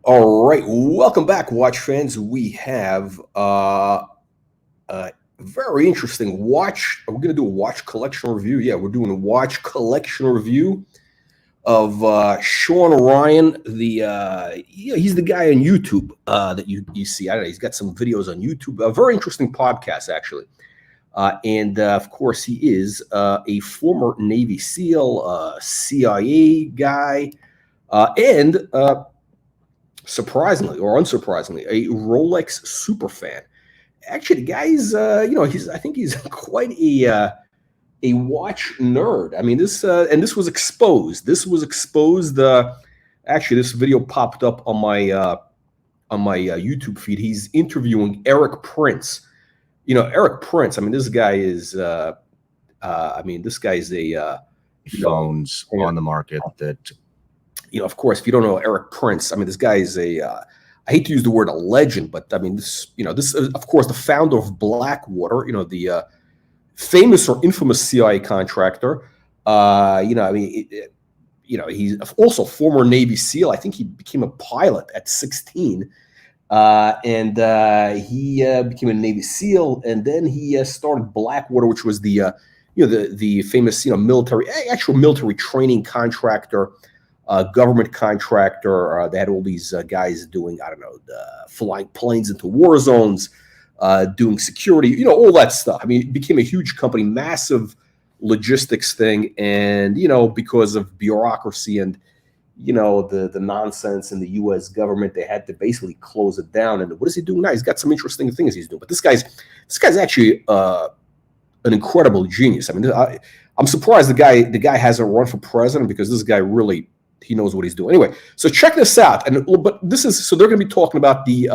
All right, welcome back, watch fans. We have a very interesting watch. We're going to do a watch collection review. Yeah, we're doing a watch collection review of Shawn Ryan. He's the guy on YouTube that you see. I don't know. He's got some videos on YouTube. A very interesting podcast, actually. And of course, he is a former Navy SEAL, CIA guy, and surprisingly or unsurprisingly, a Rolex super fan. Actually, the guy's, I think he's quite a watch nerd. I mean, this was exposed. This was exposed. Actually, this video popped up on my YouTube feed. He's interviewing Eric Prince. Eric Prince. I mean, this guy is. This guy's a phones on the market that. Of course, if you don't know Eric Prince, I mean, this guy is I hate to use the word a legend, but I mean, this is, of course, the founder of Blackwater, the famous or infamous CIA contractor. He's also former Navy SEAL. I think he became a pilot at 16. He became a Navy SEAL, and then he started Blackwater, which was the famous, actual military training contractor. Government contractor. They had all these guys doing, flying planes into war zones, doing security, all that stuff. I mean, it became a huge company, massive logistics thing. And, because of bureaucracy and, the nonsense in the U.S. government, they had to basically close it down. And what is he doing now? He's got some interesting things he's doing. But this guy's actually an incredible genius. I mean, I'm surprised the guy hasn't run for president, because this guy really, he knows what he's doing. Anyway, so check this out. They're going to be talking about the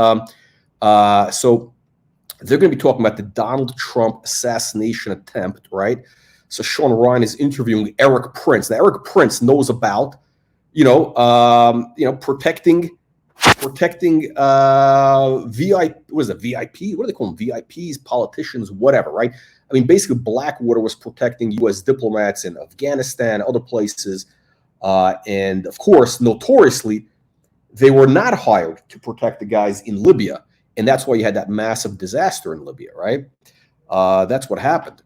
Donald Trump assassination attempt, right? So Shawn Ryan is interviewing Eric Prince. Now, Eric Prince knows about, protecting VIP. What is it? VIP? What do they call them? VIPs, politicians, whatever, right? I mean, basically, Blackwater was protecting U.S. diplomats in Afghanistan, other places. And of course, notoriously, they were not hired to protect the guys in Libya. And that's why you had that massive disaster in Libya, right? That's what happened.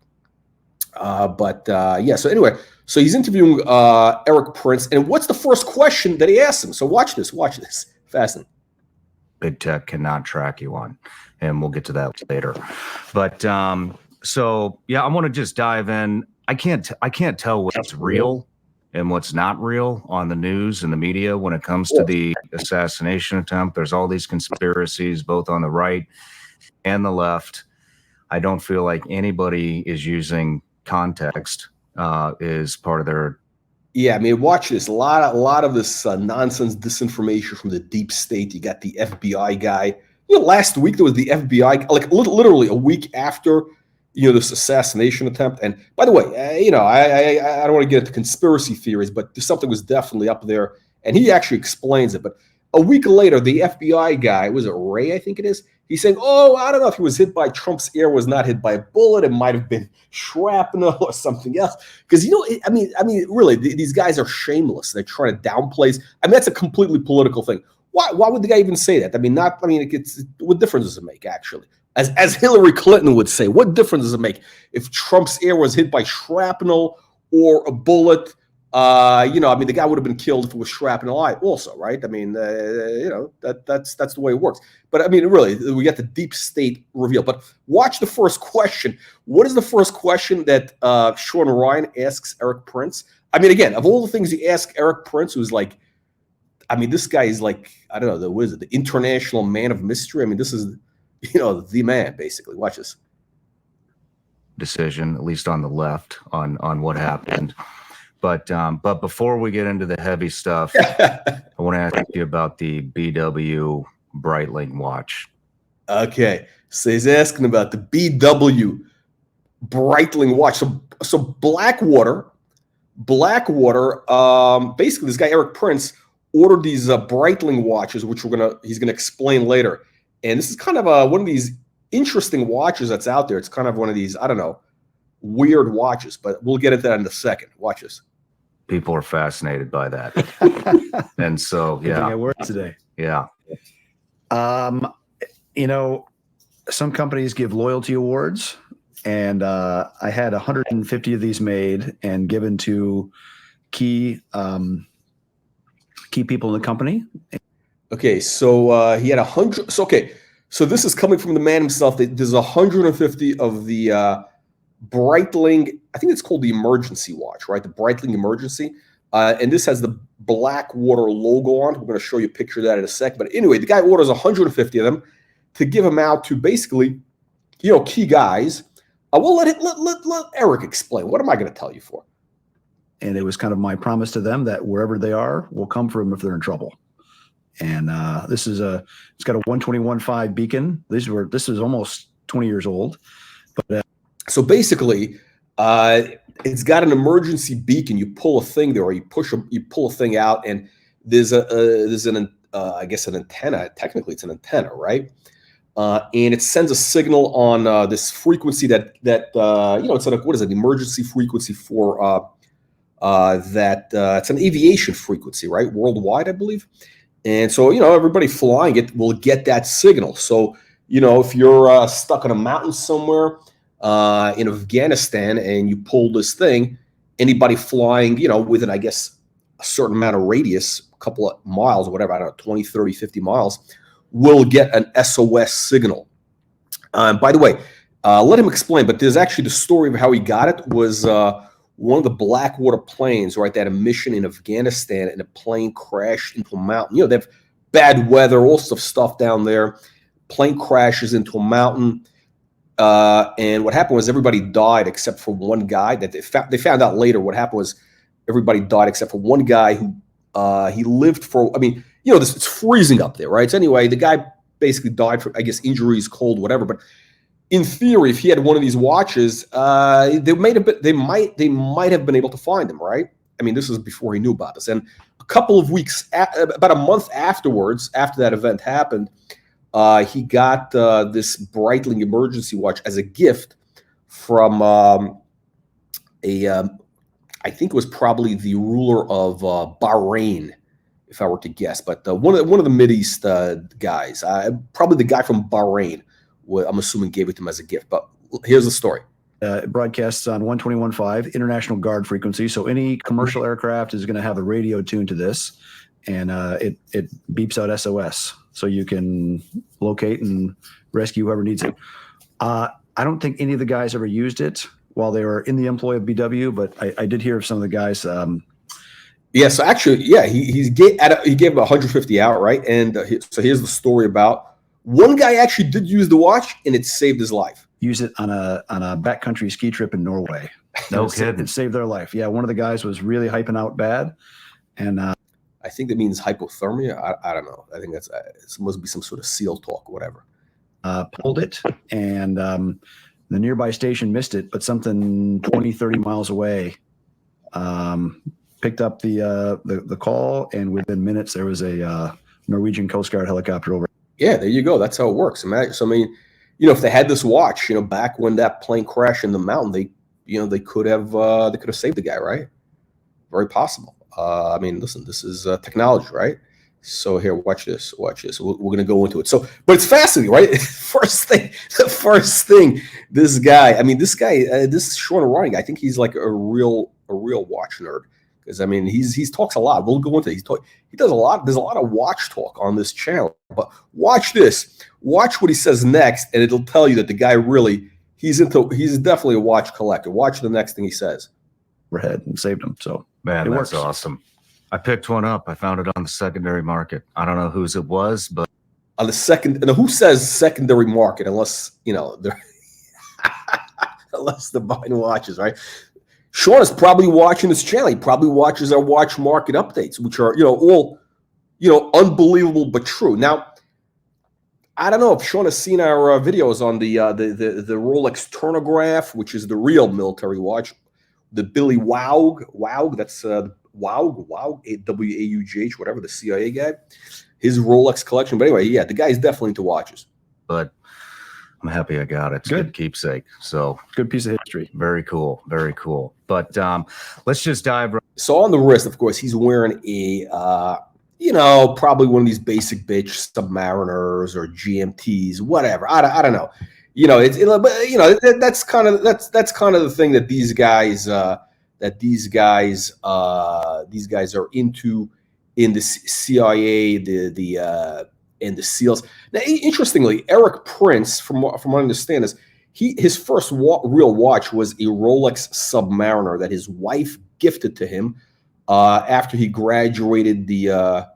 So anyway, so he's interviewing Eric Prince. And what's the first question that he asks him? So watch this. Fascinating. Big tech cannot track you on. And we'll get to that later. But so, yeah, I want to just dive in. I can't tell what's real and what's not real on the news and the media when it comes to the assassination attempt. There's all these conspiracies, both on the right and the left. I don't feel like anybody is using context is part of their. Yeah, I mean, watch this. A lot of this nonsense, disinformation from the deep state. You got the FBI guy. Last week there was the FBI, like literally a week after this assassination attempt. And by the way, I don't want to get into conspiracy theories, but something was definitely up there, and he actually explains it. But a week later, the FBI guy, was it Ray? I think it is. He's saying, "Oh, I don't know if he was hit by Trump's air, was not hit by a bullet. It might have been shrapnel or something else." Because really, these guys are shameless. They're trying to downplay. I mean, that's a completely political thing. Why would the guy even say that? What difference does it make, actually? As Hillary Clinton would say, what difference does it make if Trump's air was hit by shrapnel or a bullet? The guy would have been killed if it was shrapnel also, right? I mean, that's the way it works. But I mean, really, we got the deep state reveal. But watch the first question. What is the first question that Shawn Ryan asks Eric Prince? I mean, again, of all the things you ask Eric Prince, who's like, I mean, this guy is like, I don't know, the international man of mystery. I mean, this is, the man, basically. Watch this. Decision, at least on the left, on what happened. But before we get into the heavy stuff, I want to ask you about the BW Breitling watch. Okay, so he's asking about the BW Breitling watch. So Blackwater, basically this guy Eric Prince ordered these Breitling watches, which he's gonna explain later. And this is kind of one of these interesting watches that's out there. It's kind of one of these, I don't know, weird watches, but we'll get into that in a second. Watch this. People are fascinated by that. And so, yeah. I work today. Yeah. You know, some companies give loyalty awards, and I had 150 of these made and given to key people in the company. Okay, so he had 100. So okay, so this is coming from the man himself. There's 150 of the Breitling. I think it's called the emergency watch, right? The Breitling emergency, and this has the Blackwater logo on. We're going to show you a picture of that in a sec. But anyway, the guy orders 150 of them to give them out to basically, key guys. We'll let Eric explain. What am I going to tell you for? And it was kind of my promise to them that wherever they are, we'll come for them if they're in trouble. And it's got a 121.5 beacon. This is almost 20 years old. But so basically, it's got an emergency beacon. You pull a thing there, or you pull a thing out, and there's an antenna. Technically, it's an antenna, right? And it sends a signal on this frequency that it's like, what is it? An emergency frequency for it's an aviation frequency, right? Worldwide, I believe. And so, everybody flying it will get that signal. So, if you're stuck on a mountain somewhere in Afghanistan and you pull this thing, anybody flying, within, I guess, a certain amount of radius, a couple of miles or whatever, I don't know, 20, 30, 50 miles, will get an SOS signal. By the way, let him explain, but there's actually the story of how he got it was one of the Blackwater planes, right? They had a mission in Afghanistan, and a plane crashed into a mountain. They have bad weather, all sorts of stuff down there. Plane crashes into a mountain, and what happened was everybody died except for one guy. That they found out later. What happened was everybody died except for one guy who he lived for. I mean, it's freezing up there, right? So anyway, the guy basically died from, I guess, injuries, cold, whatever. But in theory, if he had one of these watches, they might have been able to find him, right? I mean, this is before he knew about this. And a couple of weeks, about a month afterwards, after that event happened, he got this Breitling emergency watch as a gift from I think it was probably the ruler of Bahrain, if I were to guess. But one of the Mideast guys, probably the guy from Bahrain, I'm assuming gave it to him as a gift. But here's the story. It broadcasts on 121.5 International Guard frequency. So any commercial aircraft is going to have a radio tuned to this, and it beeps out SOS, so you can locate and rescue whoever needs it. I don't think any of the guys ever used it while they were in the employ of BW, but I did hear of some of the guys. Yeah, so actually, yeah, he gave him 150 out, right? And so here's the story about one guy actually did use the watch, and it saved his life. Use it on a backcountry ski trip in Norway. No kidding. It saved their life. Yeah, one of the guys was really hyping out bad, and I think that means hypothermia. I don't know. I think it must be some sort of SEAL talk, or whatever. Pulled it, and the nearby station missed it, but something 20, 30 miles away picked up the call, and within minutes there was a Norwegian Coast Guard helicopter over. Yeah, there you go. That's how it works. So I mean, if they had this watch, back when that plane crashed in the mountain, they could have saved the guy, right? Very possible. I mean, listen, this is technology, right? So here, watch this. We're going to go into it. So, but it's fascinating, right? The first thing, this guy, this Shawn running, I think he's like a real watch nerd. Because I mean, he talks a lot. We'll go into it. He does a lot. There's a lot of watch talk on this channel. But watch this. Watch what he says next, and it'll tell you that the guy he's definitely a watch collector. Watch the next thing he says. Ahead and saved him. So man, that's awesome. I picked one up. I found it on the secondary market. I don't know whose it was, but on the second. And who says secondary market unless they're unless they're buying watches, right? Shawn is probably watching this channel. He probably watches our watch market updates, which are, all, unbelievable but true. Now, I don't know if Shawn has seen our videos on the Rolex Turnograph, which is the real military watch, the Billy Waugh, that's Waugh, Waugh, whatever, the CIA guy, his Rolex collection. But anyway, yeah, the guy's definitely into watches. But I'm happy I got it. It's good keepsake. So good piece of history. Very cool. Very cool. But let's just dive right. So on the wrist, of course, he's wearing a probably one of these basic bitch Submariners or GMTs, whatever. I don't know. But that's kind of the thing that these guys are into in the CIA, and the SEALs. Now, interestingly, Eric Prince, from what I understand, is his first real watch was a Rolex Submariner that his wife gifted to him after he graduated the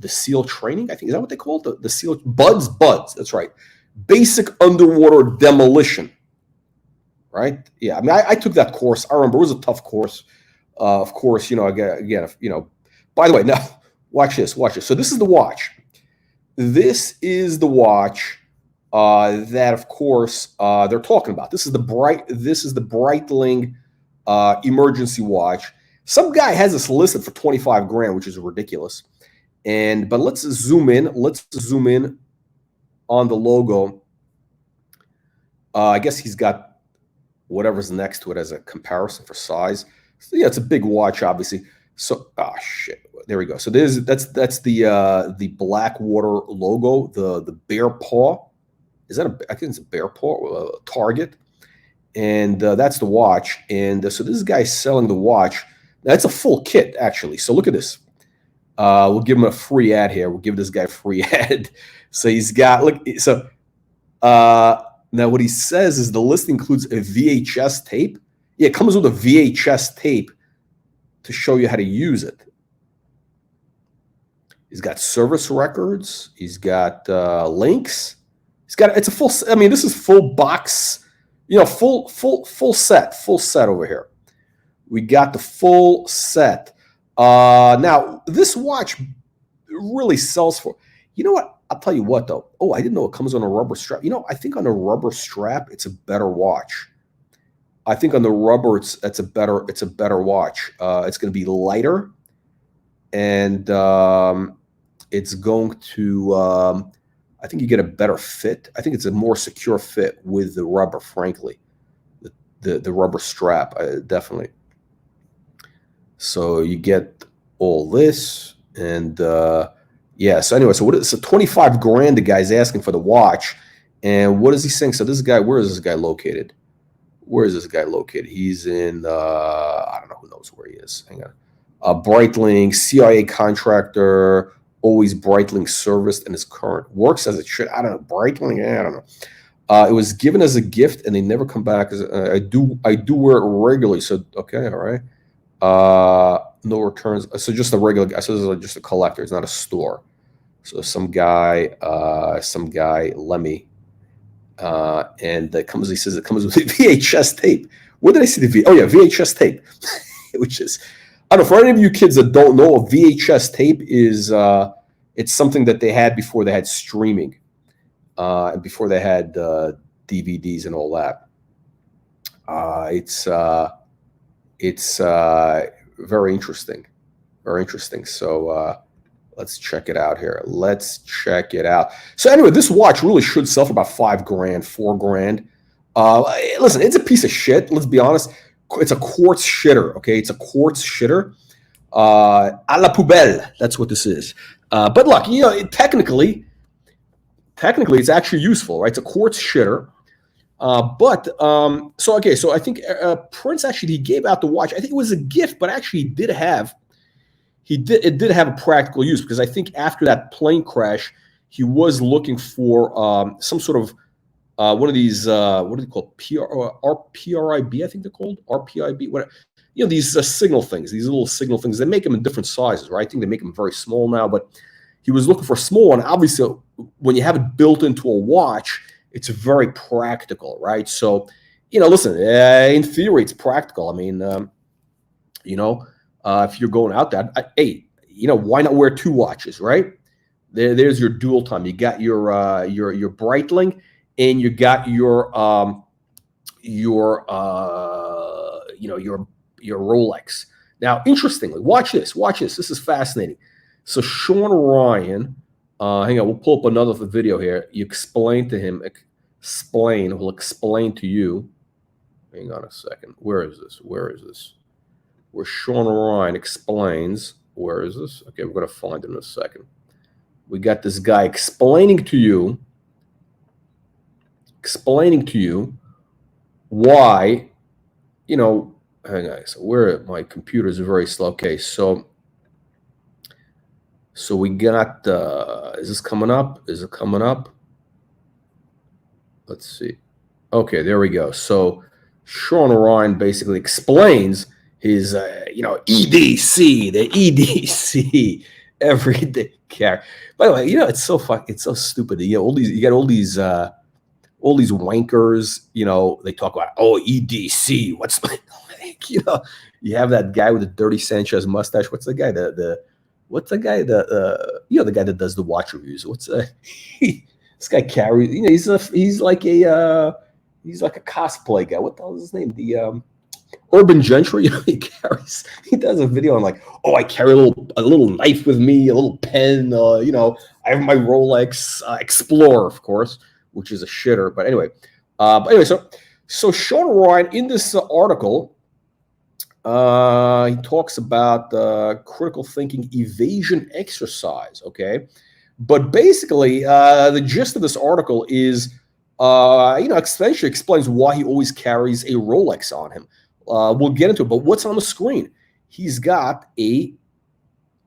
SEAL training. I think, is that what they call it? The SEAL Buds. That's right. Basic underwater demolition. Right? Yeah. I mean, I took that course. I remember it was a tough course. Of course, again, by the way, now watch this. So this is the watch. This is the watch that, of course, they're talking about. This is the Breitling emergency watch. Some guy has this listed for 25 grand, which is ridiculous. But let's zoom in. Let's zoom in on the logo. I guess he's got whatever's next to it as a comparison for size. So yeah, it's a big watch, obviously. So shit. There we go. So that's the Blackwater logo, the bear paw. Is that I think it's a bear paw, target. And that's the watch. And so this guy's selling the watch. That's a full kit, actually. So look at this. We'll give him a free ad here. We'll give this guy a free ad. So he's got, look, so now what he says is the list includes a VHS tape. Yeah, it comes with a VHS tape to show you how to use it. He's got service records. He's got links. It's a full, I mean, this is full box, full set over here. We got the full set. Now, this watch really sells for, you know what? I'll tell you what, though. Oh, I didn't know it comes on a rubber strap. I think on a rubber strap, it's a better watch. I think on the rubber, it's a better watch. It's going to be lighter, and it's going to, I think you get a better fit. I think it's a more secure fit with the rubber, frankly. The rubber strap, definitely. So you get all this, and yeah. So anyway, so 25 grand the guy's asking for the watch, and what is he saying? So this guy, where is this guy located? He's in I don't know, who knows where he is. Hang on. Breitling, CIA contractor, always Breitling serviced, and his current works as it should. I don't know, Breitling. Yeah, I don't know. It was given as a gift, and they never come back. I do wear it regularly. So okay, all right. No returns. So just a regular guy. So this is just a collector. It's not a store. So some guy, Lemmy, and he says it comes with VHS tape. Where did I see the Oh yeah, VHS tape, which is, I don't know, for any of you kids that don't know, a VHS tape is it's something that they had before they had streaming, and before they had DVDs and all that. It's very interesting. So let's check it out here. So anyway, this watch really should sell for about 5 grand, 4 grand. Listen, it's a piece of shit. Let's be honest. It's a quartz shitter. Okay, it's a quartz shitter. À la poubelle. That's what this is. But look, technically, it's actually useful, right? It's a quartz shitter. So I think Prince actually, he gave out the watch. I think it was a gift, but actually it did have a practical use, because I think after that plane crash, he was looking for some sort of one of these what are they called? RPRIB, I think they're called RPIB. What, these signal things, these little signal things. They make them in different sizes, right? I think they make them very small now, but he was looking for a small one. Obviously, when you have it built into a watch, it's very practical, right? So, listen, in theory, it's practical. I mean, if you're going out there, hey, why not wear 2 watches, right? There's your dual time. You got your Breitling, and you got your Rolex. Now, interestingly, watch this. This is fascinating. So Shawn Ryan, hang on, we'll pull up another video here. You explain to him, he'll explain to you. Hang on a second. Where is this? Where Shawn Ryan explains Where is this? Okay, we're going to find it in a second. We got this guy explaining to you why, you know, hang on. So where my computer is very slow. Okay, so we got, is this coming up? Is it coming up? Let's see. Okay, there we go. So Shawn Ryan basically explains his, EDC, the EDC everyday care. By the way, it's so stupid. You got all these wankers. They talk about EDC. What's you have that guy with the dirty Sanchez mustache. What's the guy? What's the guy? The guy that does the watch reviews. What's this guy carries? He's like a cosplay guy. What the hell is his name? The Urban Gentry. He does a video on like, I carry a little knife with me, a little pen. I have my Rolex Explorer, of course, which is a shitter. But anyway, so Shawn Ryan in this article, he talks about critical thinking evasion exercise. Okay, but basically, the gist of this article is, essentially explains why he always carries a Rolex on him. We'll get into it, but what's on the screen? He's got and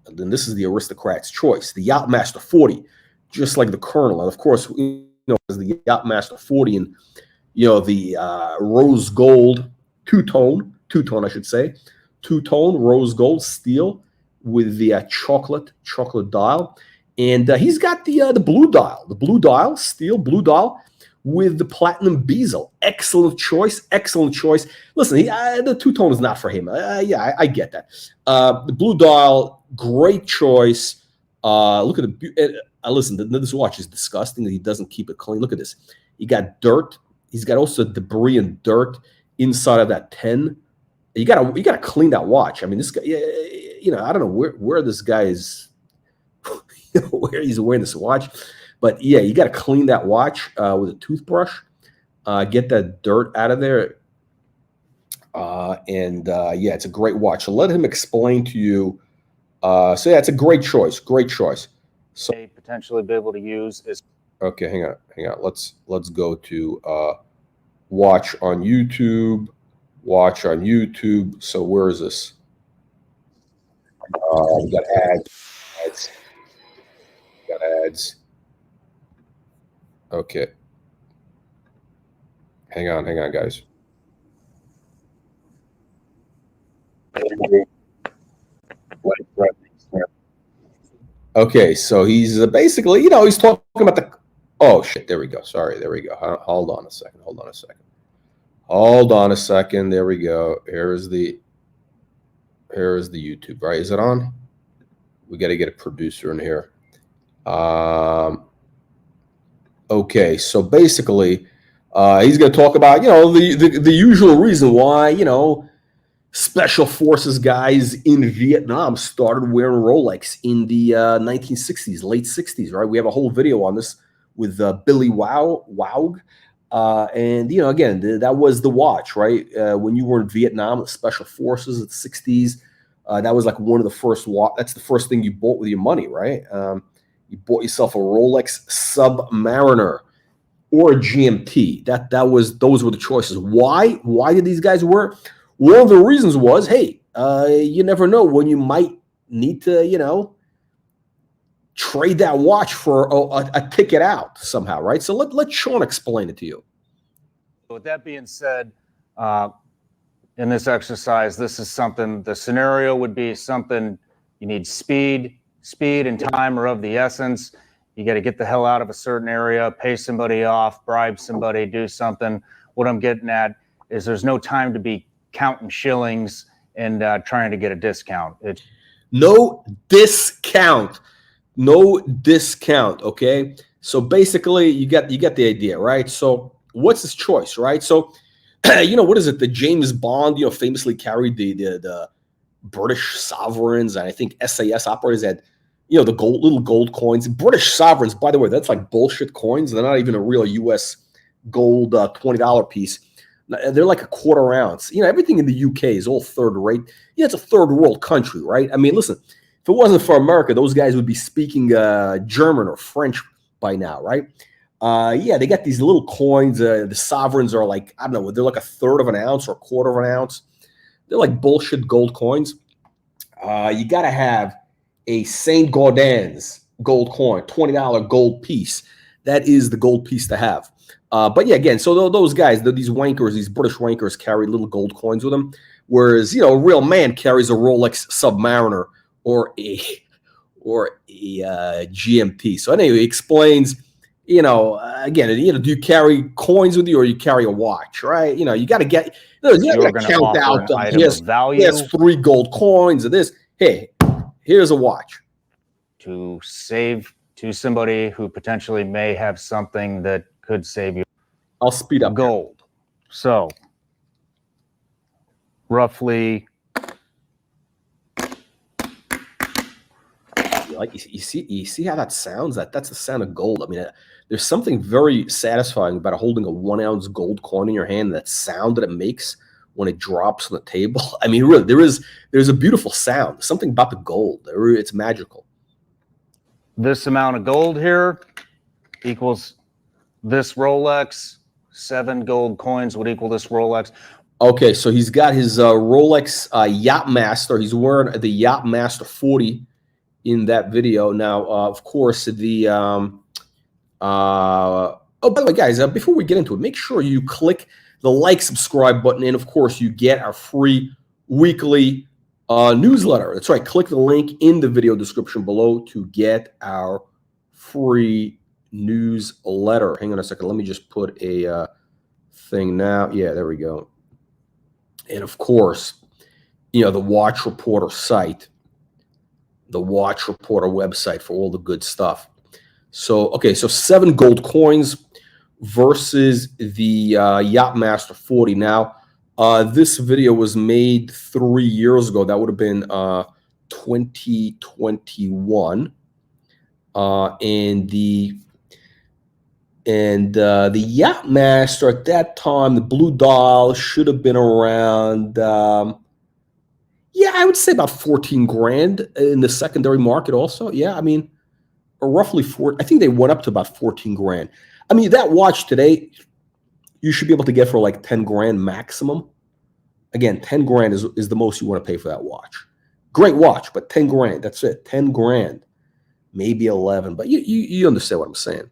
then this is the aristocrat's choice, the Yachtmaster 40, just like the Colonel. And of course, as the Yachtmaster 40 and, the rose gold two-tone, I should say, two-tone rose gold steel with the chocolate dial. And he's got the blue dial, steel blue dial, with the platinum bezel. Excellent choice. Listen, the two-tone is not for him. I get that. The blue dial, great choice. Look at listen, this watch is disgusting that he doesn't keep it clean. Look at this. He got dirt. He's got also debris and dirt inside of that 10. You gotta clean that watch. I mean, this guy, I don't know where this guy is, where he's wearing this watch. But yeah, you got to clean that watch with a toothbrush, get that dirt out of there. It's a great watch. So let him explain to you. It's a great choice. So Potentially be able to use is. Okay, hang on. Let's go to watch on YouTube. So where is this? We got ads. Okay. Hang on, guys. Okay, so he's basically, he's talking about the. Oh shit! There we go. Sorry, there we go. Hold on a second. There we go. Here's the YouTube. Right? Is it on? We got to get a producer in here. Okay, so basically, he's going to talk about, the usual reason why, special forces guys in Vietnam started wearing Rolex in the 1960s, late 60s, right? We have a whole video on this with Billy Waug. And, again, that was the watch, right? When you were in Vietnam, the special forces in the 60s, that was like one of the first that's the first thing you bought with your money, right? You bought yourself a Rolex Submariner or a GMT. Those were the choices. Why did these guys wear it? One of the reasons was, hey, you never know when you might need to, trade that watch for a ticket out somehow, right? So let Shawn explain it to you. With that being said, in this exercise, the scenario would be something you need speed and time are of the essence. You got to get the hell out of a certain area, pay somebody off, bribe somebody, do something. What I'm getting at is there's no time to be counting shillings and trying to get a discount. No discount. Okay. So basically, you got the idea, right? So what's his choice, right? So, what is it? The James Bond, famously carried the British sovereigns, and I think SAS operators had, the little gold coins. British sovereigns, by the way, that's like bullshit coins. They're not even a real U.S. gold $20 piece. They're like a quarter ounce. Everything in the UK is all third rate. It's a third world country, right? I mean, listen, If it wasn't for America, those guys would be speaking German or French by now, right? Yeah, they got these little coins. The sovereigns are like, I don't know, they're like a third of an ounce or a quarter of an ounce. They're like bullshit gold coins. You got to have a Saint Gaudens gold coin, $20 gold piece. That is the gold piece to have. But yeah, again, so those guys, these wankers, these British wankers carry little gold coins with them, whereas, you know, a real man carries a Rolex Submariner or a GMT. So anyway, he explains, you know, again, you know, do you carry coins with you or you carry a watch, right? You know, you got to get, you got to count out here's 3 gold coins of this. Hey, here's a watch. To save to somebody who potentially may have something that could save you. I'll speed up. Gold. So, roughly. Like you see how that sounds? That's the sound of gold. I mean, there's something very satisfying about holding a 1 ounce gold coin in your hand. That sound that it makes when it drops on the table. I mean, really, there's a beautiful sound. Something about the gold. It's magical. This amount of gold here equals this Rolex. 7 gold coins would equal this Rolex. Okay, so he's got his Rolex Yachtmaster. He's wearing the Yachtmaster 40 in that video. Now, of course, the oh, by the way, guys, before we get into it, make sure you click the like, subscribe button, and of course, you get our free weekly newsletter. That's right. Click the link in the video description below to get our free newsletter. Hang on a second. Let me just put a thing now. Yeah, there we go. And of course, you know, the Watch Reporter site, the Watch Reporter website for all the good stuff. So, okay, so 7 gold coins versus the Yachtmaster 40. Now, this video was made 3 years ago. That would have been 2021. And the Yachtmaster at that time, the blue dial should have been around, yeah, I would say about 14 grand in the secondary market also. Yeah, I mean, or roughly 4. I think they went up to about 14 grand. I mean, that watch today, you should be able to get for like 10 grand maximum. Again, 10 grand is the most you want to pay for that watch. Great watch, but 10 grand, that's it. 10 grand, maybe 11, but you understand what I'm saying.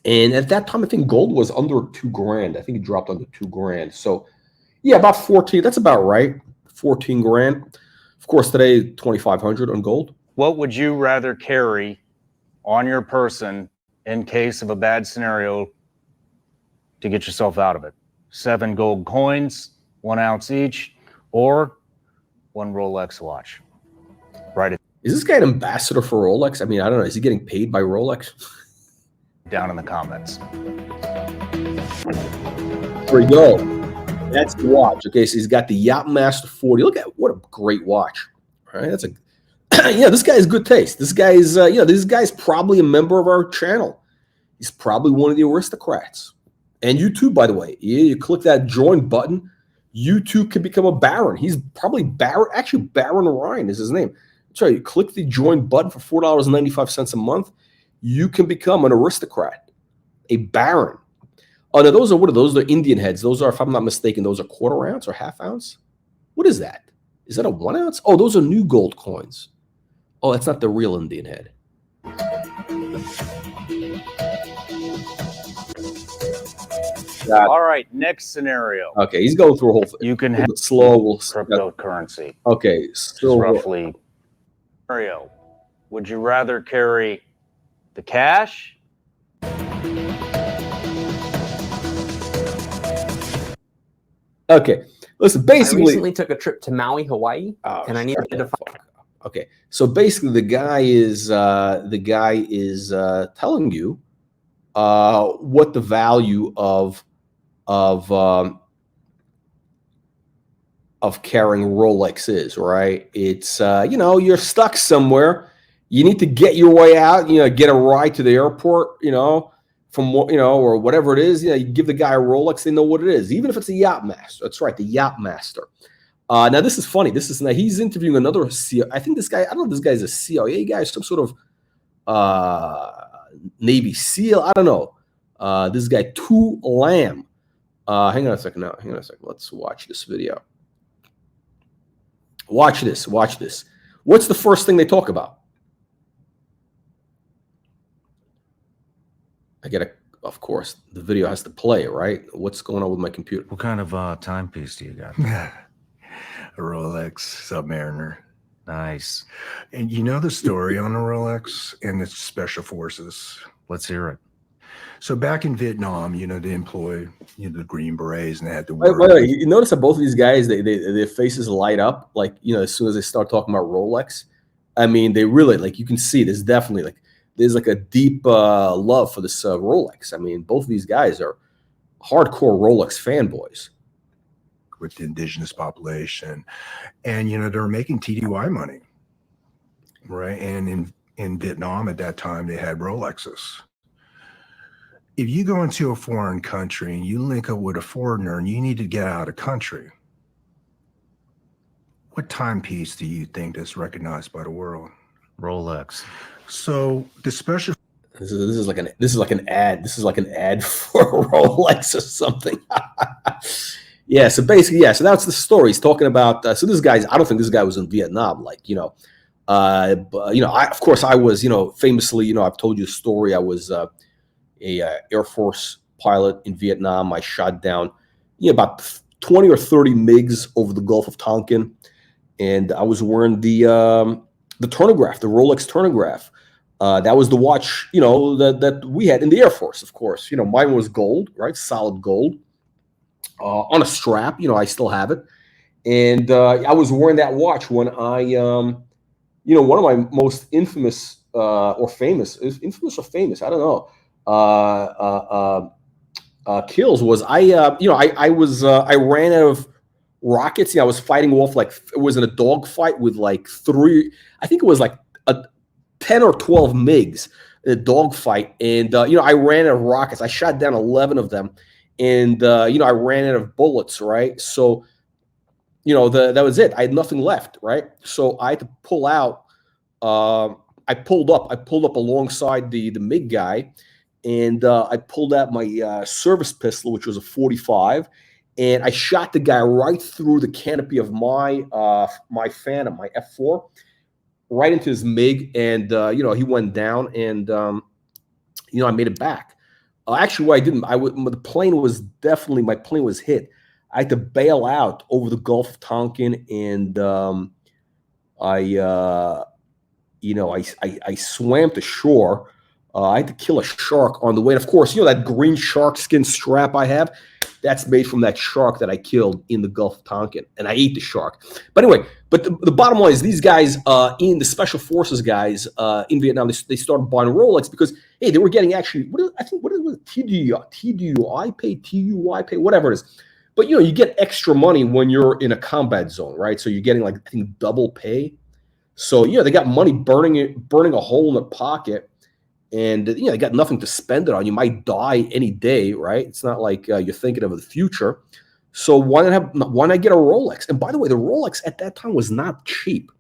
And at that time, I think gold was under 2 grand. I think it dropped under 2 grand. So yeah, about 14, that's about right. 14 grand. Of course, today, 2,500 on gold. What would you rather carry on your person in case of a bad scenario to get yourself out of it? 7 gold coins, 1 ounce each, or 1 Rolex watch. Write it. Is this guy an ambassador for Rolex? I mean, I don't know. Is he getting paid by Rolex? Down in the comments. There we go. That's the watch. Okay, so he's got the Yachtmaster 40. Look at what a great watch. All right, that's a yeah. This guy has good taste. This guy is you know, this guy's probably a member of our channel. He's probably one of the aristocrats. And you too, by the way. You click that join button. You too can become a baron. He's probably Baron. Actually, Baron Ryan is his name. That's right. You click the join button for $4.95 a month. You can become an aristocrat, a baron. Oh, no, those are what are those? They're Indian heads. Those are, if I'm not mistaken, those are quarter ounce or half ounce. What is that? Is that a 1 ounce? Oh, those are new gold coins. Oh, that's not the real Indian head. All right, next scenario. Okay, he's going through a whole thing. You can have slow. We'll cryptocurrency. Okay, so roughly. Scenario. Would you rather carry the cash? Okay, listen. Basically, I recently took a trip to Maui, Hawaii, and I needed to find. Okay, so basically, the guy is telling you what the value of carrying Rolex is, right? It's you know, you're stuck somewhere. You need to get your way out. You know, get a ride to the airport. You know, from what, you know, or whatever it is. You know, you give the guy a Rolex. They know what it is, even if it's a Yachtmaster. That's right, the Yachtmaster. Now this is funny. He's interviewing another CIA. I think this guy. I don't know if this guy's a CIA guy, some sort of Navy SEAL. I don't know. This guy Tu Lam. Hang on a second now. Hang on a second. Let's watch this video. Watch this. Watch this. What's the first thing they talk about? Of course, the video has to play, right? What's going on with my computer? What kind of timepiece do you got? A Rolex Submariner. Nice. And you know the story on the Rolex and its special forces? Let's hear it. So back in Vietnam, they employ the Green Berets, and they had to By work. the way, you notice that both of these guys, their faces light up, like, as soon as they start talking about Rolex. I mean, they really, like, you can see there's definitely there's a deep love for this Rolex. I mean, both of these guys are hardcore Rolex fanboys. With the indigenous population, and they're making TDY money, right? And in Vietnam at that time, they had Rolexes. If you go into a foreign country and you link up with a foreigner and you need to get out of country, what timepiece do you think is recognized by the world? Rolex. So the special. This is like an ad. This is like an ad for Rolex or something. Yeah. So basically, yeah. So that's the story. He's talking about. So this guy's. I don't think this guy was in Vietnam. Like, but, of course I was. Famously, I've told you a story. I was a Air Force pilot in Vietnam. I shot down, about 20 or 30 MiGs over the Gulf of Tonkin, and I was wearing the turnograph, the Rolex turnograph. That was the watch, that we had in the Air Force, of course. Mine was gold, right? Solid gold on a strap. I still have it. And I was wearing that watch when I, one of my most infamous or famous, I don't know, kills was I ran out of rockets. I was fighting off, it was in a dogfight with I think it was 10 or 12 MiGs in a dogfight. And, I ran out of rockets. I shot down 11 of them. And, I ran out of bullets, right? So, that was it. I had nothing left, right? So I had to pull out. I pulled up alongside the MiG guy, and I pulled out my service pistol, which was a 45, and I shot the guy right through the canopy of my Phantom, my F4, right into his MiG, and he went down, and I made it back. Actually, what I didn't, my plane was hit. I had to bail out over the Gulf of Tonkin, and I swam to shore. I had to kill a shark on the way. And of course, that green shark skin strap I have, that's made from that shark that I killed in the Gulf of Tonkin. And I ate the shark. But anyway, the bottom line is these guys, in the Special Forces guys in Vietnam, they started buying Rolex because, hey, they were getting actually, what is it, TDUI pay, whatever it is. But, you get extra money when you're in a combat zone, right? So you're getting, I think, double pay. So, they got money burning a hole in their pocket, and, they got nothing to spend it on. You might die any day, right? It's not like you're thinking of the future. So why not get a Rolex? And by the way, the Rolex at that time was not cheap.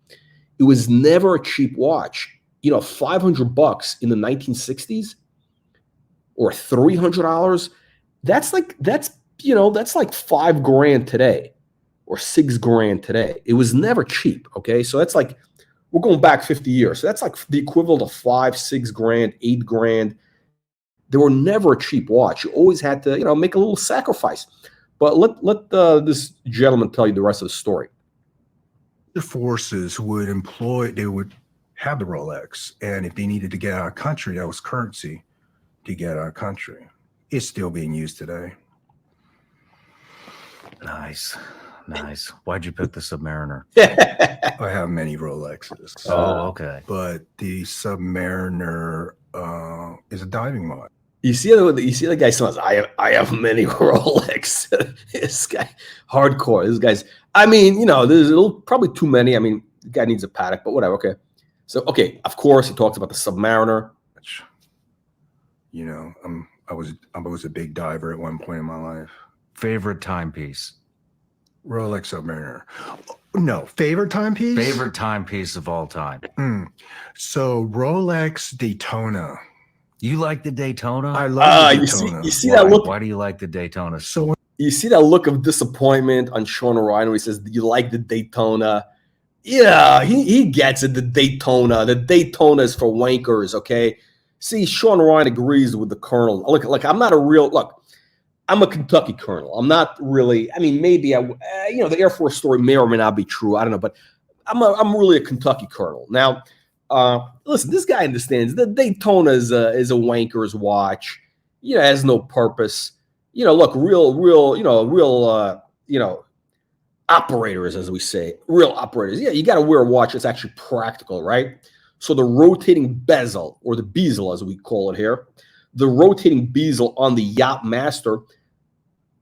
It was never a cheap watch. $500 in the 1960s or $300. That's like $5,000 today or $6,000 today. It was never cheap. Okay. So that's we're going back 50 years. So that's like the equivalent of $5,000, $6,000, $8,000. They were never a cheap watch. You always had to, make a little sacrifice. But let this gentleman tell you the rest of the story. The forces would have the Rolex, and if they needed to get out of country, that was currency to get out of country. It's still being used today. Nice. Why'd you pick the Submariner? I have many Rolexes. Oh, okay. But the Submariner is a diving mod. You see the guy says, I have many Rolex. This guy, hardcore. This guy's, there's probably too many. The guy needs a paddock, but whatever. Okay. So, of course, he talks about the Submariner. I was a big diver at one point in my life. Favorite timepiece? Rolex Submariner. No, favorite timepiece? Favorite timepiece of all time. So Rolex Daytona. You like the Daytona? I love the You Daytona. see Why? that look? Why do you like the Daytona? So You see that look of disappointment on Shawn Ryan where he says, "You like the Daytona?" Yeah, he gets it. The Daytona is for wankers. Okay. See, Shawn Ryan agrees with the Colonel. Look, I'm not a real look. I'm a Kentucky Colonel. I'm not really. I mean, maybe the Air Force story may or may not be true. I don't know, but I'm really a Kentucky Colonel. Now, listen, this guy understands that Daytona is a wanker's watch. It has no purpose. Look, real operators, as we say, real operators. Yeah, you got to wear a watch that's actually practical, right? So the rotating bezel, or the bezel as we call it here, the rotating bezel on the Yacht Master,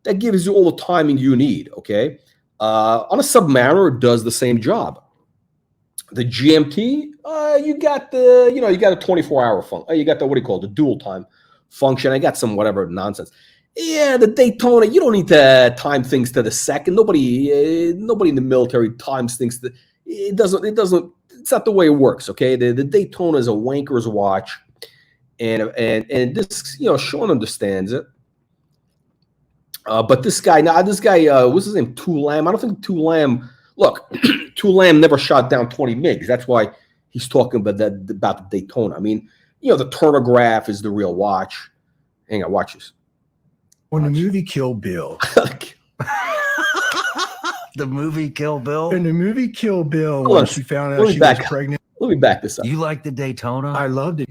that gives you all the timing you need, okay? On a Submariner, it does the same job. The GMT, you got a 24-hour function. You got the dual time function. I got some whatever nonsense. Yeah, the Daytona, you don't need to time things to the second. Nobody in the military times things. It doesn't. It's not the way it works. Okay, the Daytona is a wanker's watch, and this, Shawn understands it. But this guy, what's his name? Lam. I don't think Lam. Look, Lam never shot down 20 MiGs. That's why he's talking about the Daytona. I mean, the Turnograph is the real watch. Hang on, watch this. When the movie Kill Bill. The movie Kill Bill? In the movie Kill Bill, when she found out she was pregnant. Let me back this up. You like the Daytona? I loved it.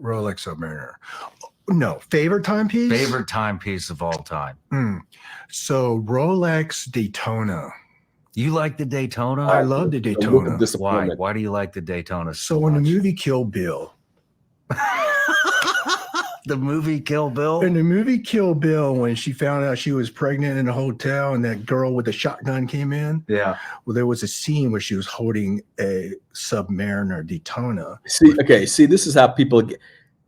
Rolex Submariner. No, favorite timepiece? Favorite timepiece of all time. So Rolex Daytona. You like the Daytona? I love the Daytona. Why? Why do you like the Daytona so in the movie Kill Bill. The movie Kill Bill? In the movie Kill Bill, when she found out she was pregnant in a hotel and that girl with the shotgun came in. Yeah. Well, there was a scene where she was holding a Submariner Daytona. See, this is how people get.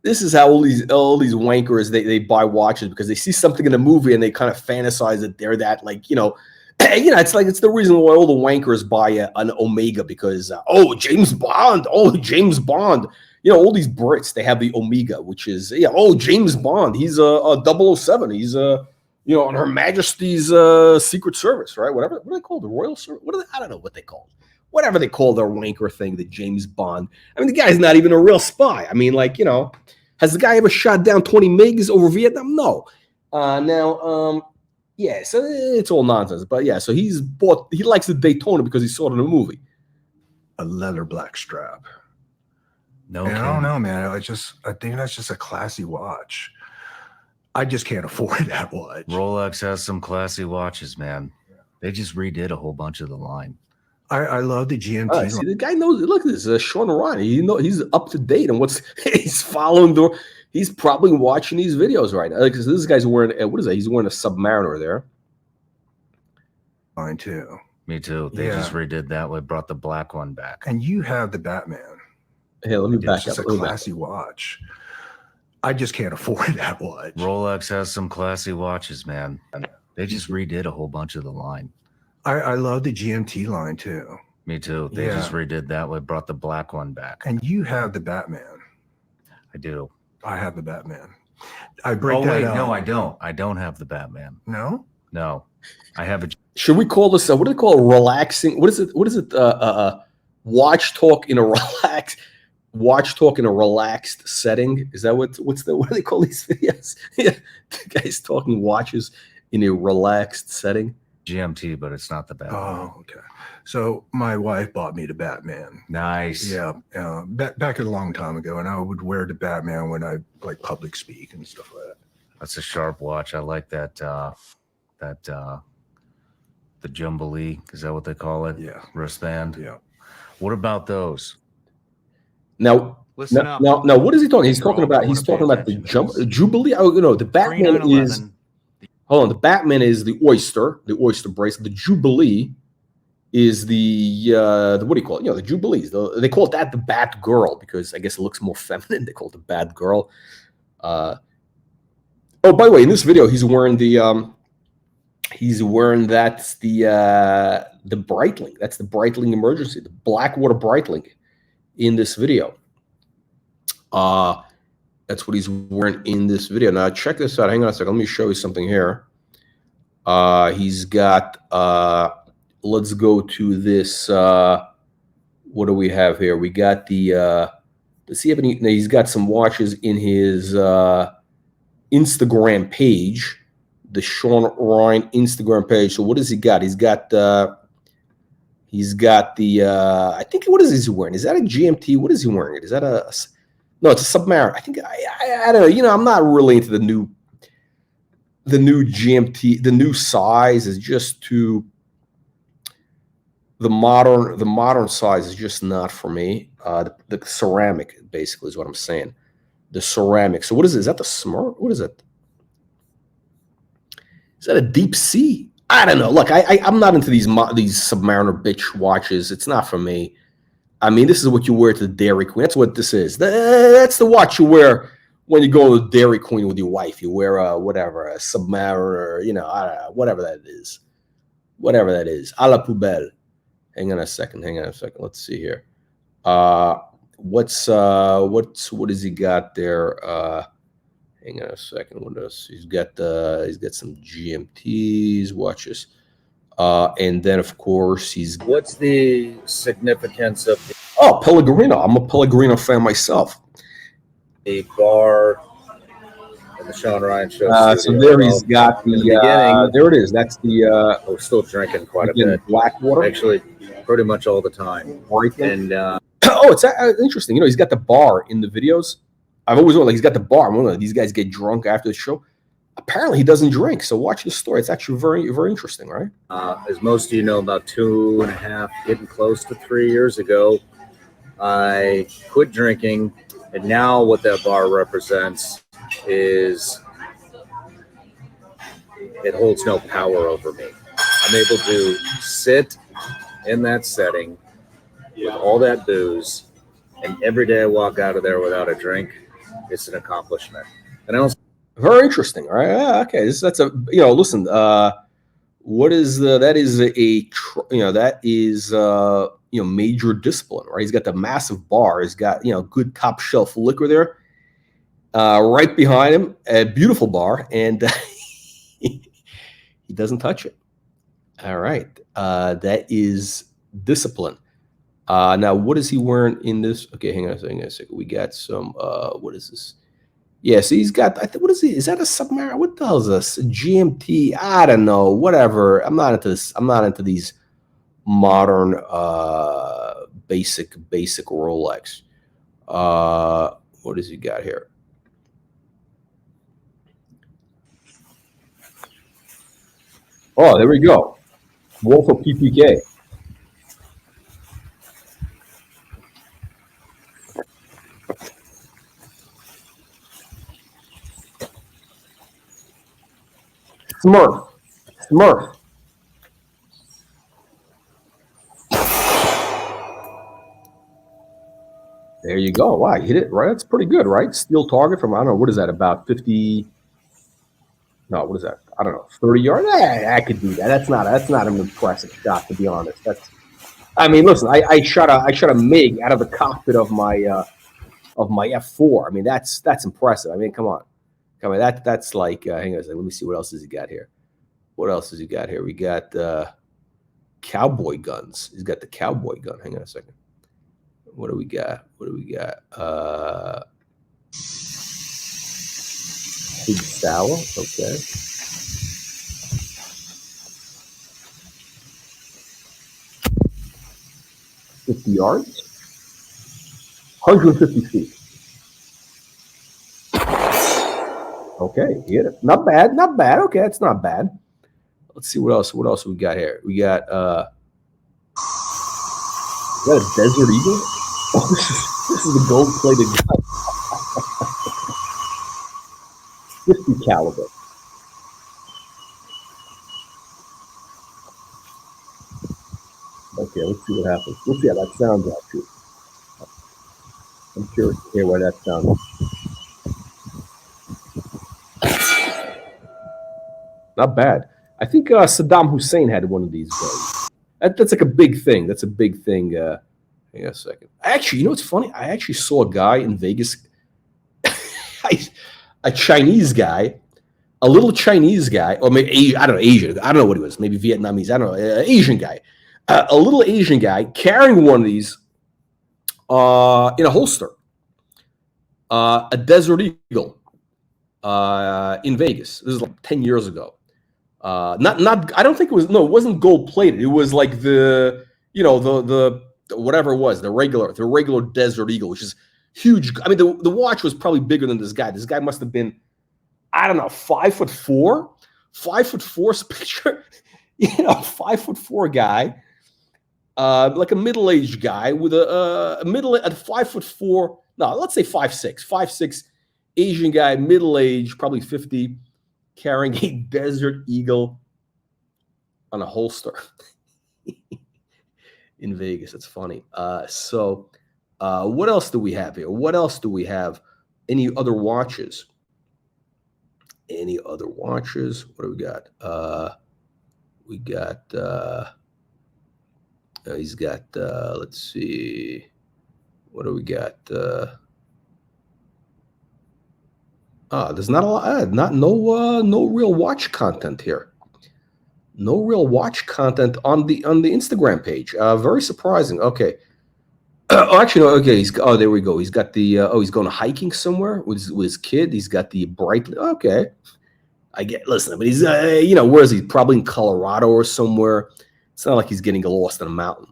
This is how all these wankers they buy watches, because they see something in a movie and they kind of fantasize that they're that, like, it's the reason why all the wankers buy an Omega, because James Bond, all these Brits, they have the Omega, which is James Bond, he's a 007, he's on Her Majesty's Secret Service, right? What do they call the Royal Service? I don't know what they call it. Whatever they call their wanker thing, the James Bond. I mean, the guy's not even a real spy. I mean, has the guy ever shot down 20 MiGs over Vietnam? No. Yeah, so it's all nonsense. But yeah, so he likes the Daytona because he saw it in a movie. A leather black strap. No, I don't know, man. I think that's just a classy watch. I just can't afford that watch. Rolex has some classy watches, man. They just redid a whole bunch of the line. I love the GMT. See, the guy knows. Look at this, Shawn Ryan. He's up to date on what's he's following. He's probably watching these videos right now. Because this guy's wearing what is that? He's wearing a Submariner there. Mine too. Me too. They just redid that. We brought the black one back. And you have the Batman. Hey, let me back up. It's a classy watch. I just can't afford that watch. Rolex has some classy watches, man. They just redid a whole bunch of the line. I love the GMT line too. Me too. They just redid that. We brought the black one back. And you have the Batman. I do. I have the Batman. I break that out. No, I don't. I don't have the Batman. No? No. I have a... Should we call this, what do they call it, relaxing? What is it? Watch talk in a relaxed setting? Is that what do they call these videos? Yeah, the guy's talking watches in a relaxed setting. GMT, but it's not the Batman. Oh, okay. So my wife bought me the Batman. Nice. Yeah, back a long time ago, and I would wear the Batman when I public speak and stuff like that. That's a sharp watch. I like that. The Jubilee, is that what they call it? Yeah. Wristband. Yeah. What about those? Now, listen up. Now, what is he talking? He's talking about the Jubilee. Oh, the Batman is. Hold on, the Batman is the oyster bracelet. The Jubilee is the what do you call it? The Jubilees. They call it that the Bat Girl because I guess it looks more feminine. They call it the Bat Girl. Oh, by the way, in this video, he's wearing the He's wearing that's the Breitling. That's the Breitling Emergency, the Blackwater Breitling in this video. That's what he's wearing in this video. Now check this out. Hang on a second. Let me show you something here. He's got let's go to this what do we have here? We got the let's see if any, he's got some watches in his Instagram page, the Shawn Ryan Instagram page. So what does he got? He's got the I think, what is he wearing? Is that a GMT? What is he wearing? Is that a no, it's a Submariner. I think I don't know. You know, I'm not really into the new GMT. The new size is just too the modern size is just not for me. The ceramic basically is what I'm saying. The ceramic. So what is it? Is that the Smurf? What is it? Is that a deep sea? I don't know. Look, I'm not into these Submariner bitch watches. It's not for me. I mean, this is what you wear to the Dairy Queen. That's what this is. That's the watch you wear when you go to the Dairy Queen with your wife. You wear a Submariner, you know, I don't know, whatever that is. Whatever that is. A la poubelle. Hang on a second. Let's see here. What has he got there? Hang on a second. What else? He's got some GMTs watches. And then of course what's the significance of Pellegrino. I'm a Pellegrino fan myself. the bar in the Shawn Ryan show? So there he's got the beginning. There it is. That's the we're still drinking quite a bit. Blackwater. Actually, pretty much all the time. And oh, it's interesting. You know, he's got the bar in the videos. I've always wondered, like, he's got the bar. I'm wondering, these guys get drunk after the show. Apparently, he doesn't drink. So watch the story. It's actually very, very interesting, right? As most of you know, about 2.5, getting close to 3 years ago, I quit drinking. And now what that bar represents is it holds no power over me. I'm able to sit in that setting with all that booze, and every day I walk out of there without a drink, it's an accomplishment. And I don't. Very interesting. All right. Yeah, okay. That's a, you know, listen, what is that is that is major discipline, right? He's got the massive bar. He's got, good top shelf liquor there. Right behind him, a beautiful bar, and he doesn't touch it. All right. That is discipline. Now, what is he wearing in this? Okay, hang on a second. We got some, what is this? Yeah, so he's got, what is he? Is that a Submariner? What the hell is this? A GMT? I don't know. Whatever. I'm not into this. I'm not into these modern, basic Rolex. What does he got here? Oh, there we go. Wolf of PPK. Smurf. There you go. Wow, you hit it right. That's pretty good, right? Steel target from, I don't know, what is that, about 50? No, what is that? I don't know, 30 yards. I could do that. That's not an impressive shot, to be honest. I mean, listen, I shot a MiG out of the cockpit of my F4. I mean, that's impressive. I mean, come on. That's like, hang on a second. Let me see, what else has he got here? We got cowboy guns. He's got the cowboy gun. Hang on a second. What do we got? Big sour. Okay. $50 yards. 150 feet. Okay, he hit it. Not bad. Okay, it's not bad. Let's see what else we got here. We got is that a Desert Eagle? Oh, this is a gold-plated gun. 50 caliber. Okay, let's see what happens. Let's see how that sounds actually. I'm curious to hear why that sounds. Not bad. I think Saddam Hussein had one of these guys. That's like a big thing. That's a big thing. Hang on a second. Actually, you know what's funny? I actually saw a guy in Vegas, a Chinese guy, a little Chinese guy, or maybe I don't know, Asian. I don't know what he was. Maybe Vietnamese. I don't know. Asian guy, a little Asian guy carrying one of these in a holster, a Desert Eagle in Vegas. This is like 10 years ago. Not. I don't think it was. No, it wasn't gold plated. It was like the whatever it was, the regular Desert Eagle, which is huge. I mean, the watch was probably bigger than this guy. This guy must have been, I don't know, 5'4", 5'4" picture, 5'4" guy, like a middle-aged guy with a 5'4". No, let's say 5'6", Asian guy, middle-aged, probably 50, carrying a Desert Eagle on a holster in Vegas. It's funny. So what else do we have here? What else do we have? Any other watches? Any other watches? What do we got? We got, he's got, let's see. What do we got? There's not a lot, no real watch content here. No real watch content on the Instagram page. Very surprising. Okay. Actually, no. Okay. There we go. He's got the. He's going hiking somewhere with his kid. He's got the Breitling. Okay. I get. Listen, but he's. Where is he? Probably in Colorado or somewhere. It's not like he's getting lost in a mountain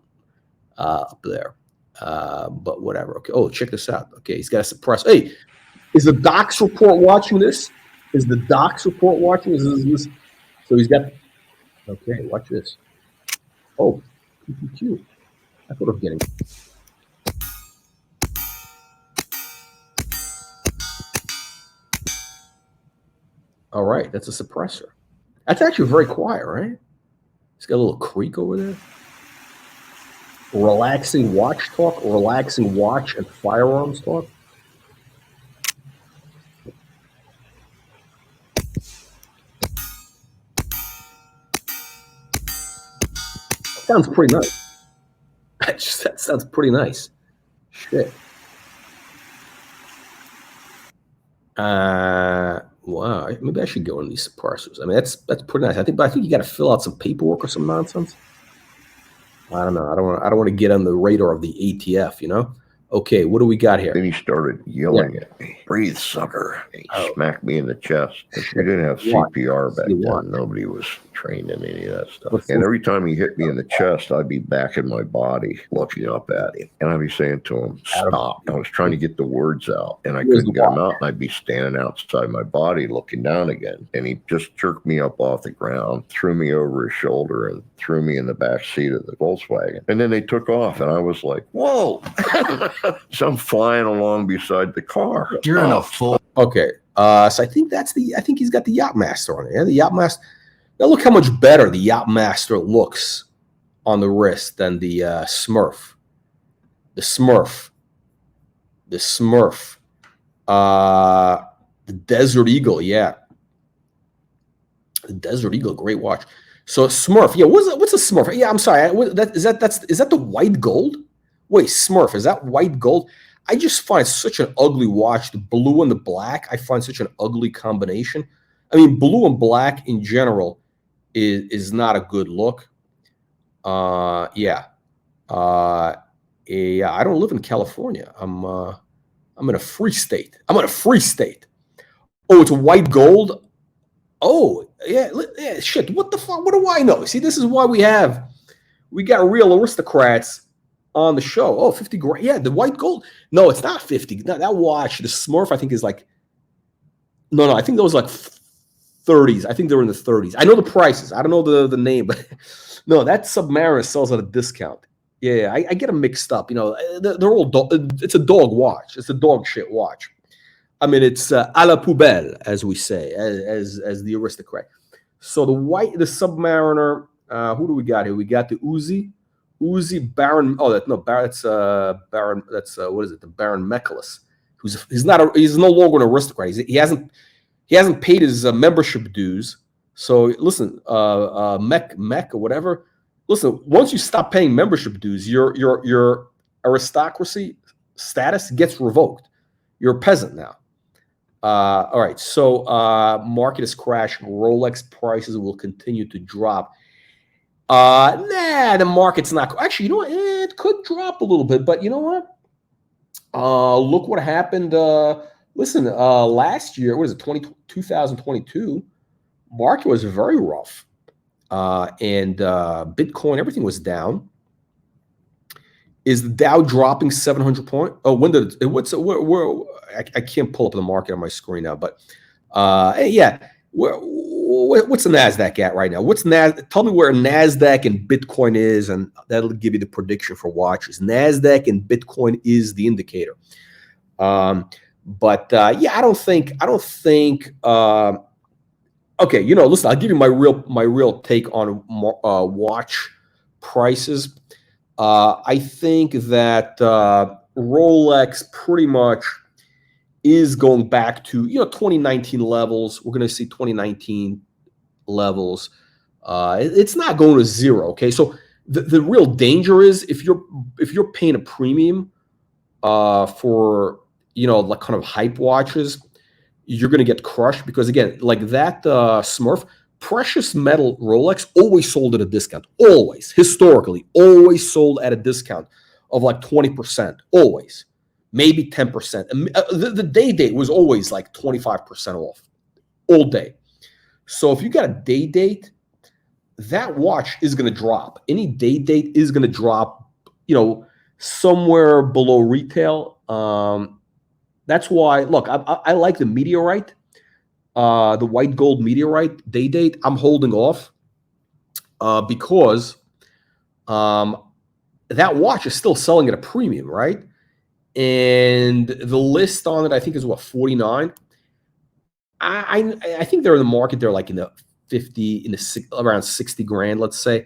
up there. But whatever. Okay. Oh, check this out. Okay. He's got a suppress. Hey, is the Docs report watching this? Is the Docs report watching? Is this? So he's got. Okay, watch this. Oh, PPQ. I thought of getting. All right, that's a suppressor. That's actually very quiet, right? It's got a little creak over there. Relaxing watch talk, relaxing watch and firearms talk. Sounds pretty nice. That sounds pretty nice. Shit. Wow. Maybe I should go on these suppressors. I mean, that's pretty nice. I think you got to fill out some paperwork or some nonsense. I don't know. I don't want to get on the radar of the ATF. Okay, what do we got here? Then he started yelling at me, "Breathe, sucker!" He smacked me in the chest. We didn't have CPR back then. Nobody was trained in any of that stuff. And every time he hit me in the chest, I'd be back in my body looking up at him. And I'd be saying to him, "Stop." I was trying to get the words out, and I couldn't get them out. And I'd be standing outside my body looking down again. And he just jerked me up off the ground, threw me over his shoulder, and threw me in the back seat of the Volkswagen. And then they took off, and I was like, "Whoa." So I'm flying along beside the car. You're in a full. Okay. So I think he's got the Yachtmaster on it. Yeah, the Yachtmaster. Now look how much better the Yachtmaster looks on the wrist than the Smurf. The Smurf. The Desert Eagle. Yeah. The Desert Eagle, great watch. So Smurf. Yeah. What's a Smurf? Yeah. I'm sorry. Is that the white gold? Wait, Smurf, is that white gold? I just find such an ugly watch. The blue and the black, I find such an ugly combination. I mean, blue and black in general is not a good look. Yeah. I don't live in California. I'm in a free state. Oh, it's a white gold? Oh, yeah, shit. What the fuck? What do I know? See, this is why we got real aristocrats on the show. Oh, 50 grand. Yeah, the white gold. No, it's not 50. No, that watch, the Smurf, I think is like, no, I think those like 30s. I think they're in the 30s. I know the prices. I don't know the name, but no, that Submariner sells at a discount. Yeah, I get them mixed up. They're all it's a dog watch. It's a dog shit watch. I mean, it's à la poubelle, as we say, as the aristocrat. So the Submariner, who do we got here? We got the Uzi Baron. Oh, that's Baron. That's what is it? The Baron Meklis. He's no longer an aristocrat. He hasn't paid his membership dues, So listen, Mech or whatever. Listen, once you stop paying membership dues, your aristocracy status gets revoked. You're a peasant now. All right, so market is crashing. Rolex prices will continue to drop. Nah, the market's not. Actually, you know what? It could drop a little bit, but you know what? Look what happened. Listen, last year, what is it, 2022, market was very rough. And Bitcoin, everything was down. Is the Dow dropping 700 points? Oh, when did it, I can't pull up the market on my screen now, but yeah, what's the Nasdaq at right now? Tell me where Nasdaq and Bitcoin is, and that'll give you the prediction for watches. Nasdaq and Bitcoin is the indicator. But yeah, I don't think. Okay, you know, listen, I'll give you my real take on watch prices. I think that Rolex pretty much is going back to 2019 levels. We're going to see 2019 levels. It's not going to zero. Okay, so the real danger is if you're paying a premium for like kind of hype watches, you're going to get crushed because again, like that Smurf. Precious metal Rolex always sold at a discount. Always, historically, always sold at a discount of like 20%. Always, maybe 10%. The day date was always like 25% off, all day. So if you got a day date, that watch is going to drop. Any day date is going to drop, somewhere below retail. That's why, look, I like the Meteorite. The white gold Meteorite day date, I'm holding off because that watch is still selling at a premium, right? And the list on it, I think, is what, 49. I think they're in the market. They're like in the 50, around 60 grand, let's say.